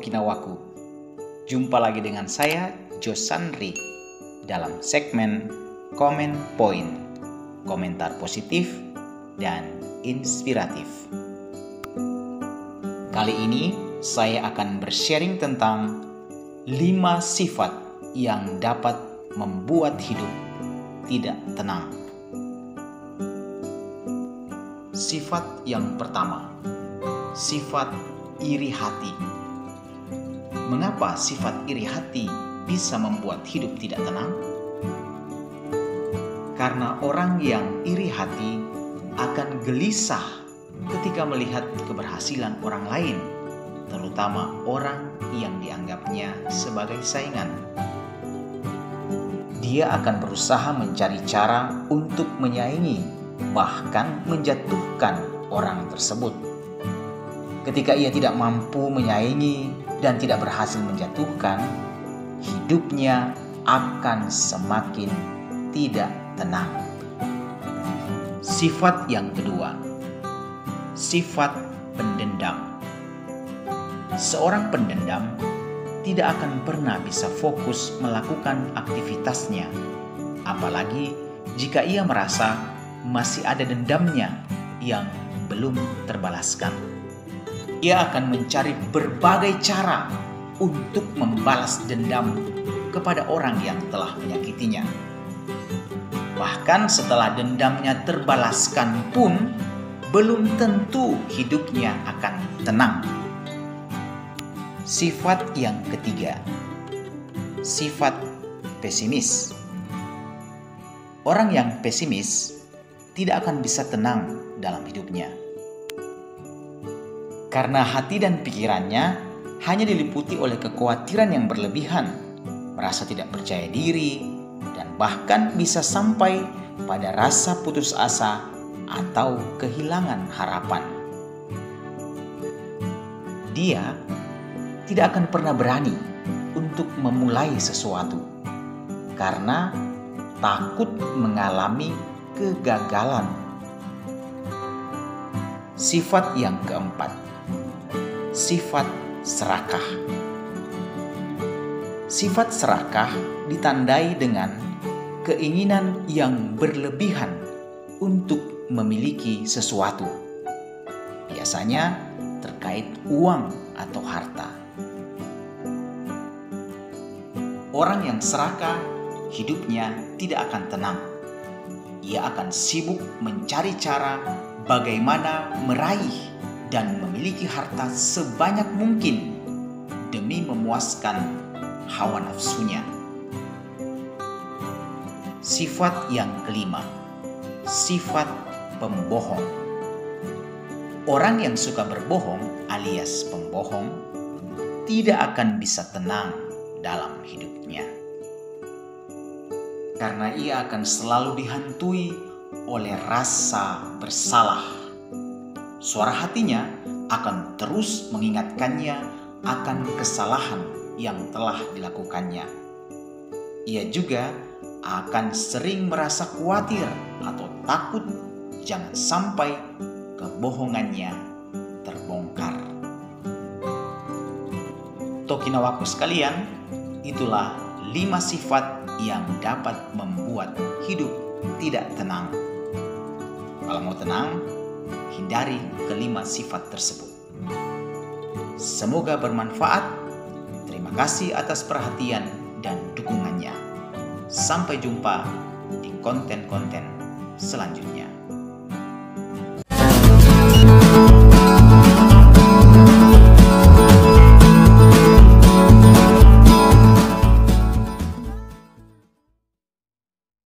Tokinawaku. Jumpa lagi dengan saya, Josandri, dalam segmen Comment Point, komentar positif dan inspiratif. Kali ini saya akan bersharing tentang 5 sifat yang dapat membuat hidup tidak tenang. Sifat yang pertama, sifat iri hati. Mengapa sifat iri hati bisa membuat hidup tidak tenang? Karena orang yang iri hati akan gelisah ketika melihat keberhasilan orang lain, terutama orang yang dianggapnya sebagai saingan. Dia akan berusaha mencari cara untuk menyaingi, bahkan menjatuhkan orang tersebut. Ketika ia tidak mampu menyaingi dan tidak berhasil menjatuhkan, hidupnya akan semakin tidak tenang. Sifat yang kedua, sifat pendendam. Seorang pendendam tidak akan pernah bisa fokus melakukan aktivitasnya, apalagi jika ia merasa masih ada dendamnya yang belum terbalaskan. Ia akan mencari berbagai cara untuk membalas dendam kepada orang yang telah menyakitinya. Bahkan setelah dendamnya terbalaskan pun, belum tentu hidupnya akan tenang. Sifat yang ketiga, sifat pesimis. Orang yang pesimis tidak akan bisa tenang dalam hidupnya. Karena hati dan pikirannya hanya diliputi oleh kekhawatiran yang berlebihan, merasa tidak percaya diri, dan bahkan bisa sampai pada rasa putus asa atau kehilangan harapan. Dia tidak akan pernah berani untuk memulai sesuatu karena takut mengalami kegagalan. Sifat yang keempat, sifat serakah. Sifat serakah ditandai dengan keinginan yang berlebihan untuk memiliki sesuatu, biasanya terkait uang atau harta. Orang yang serakah hidupnya tidak akan tenang. Ia akan sibuk mencari cara bagaimana meraih dan memiliki harta sebanyak mungkin demi memuaskan hawa nafsunya. Sifat yang kelima, sifat pembohong. Orang yang suka berbohong alias pembohong tidak akan bisa tenang dalam hidupnya. Karena ia akan selalu dihantui oleh rasa bersalah. Suara hatinya akan terus mengingatkannya akan kesalahan yang telah dilakukannya. Ia juga akan sering merasa khawatir atau takut jangan sampai kebohongannya terbongkar. Tokinawaku sekalian, itulah 5 sifat yang dapat membuat hidup tidak tenang. Kalau mau tenang, hindari kelima sifat tersebut. Semoga bermanfaat. Terima kasih atas perhatian dan dukungannya. Sampai jumpa di konten-konten selanjutnya.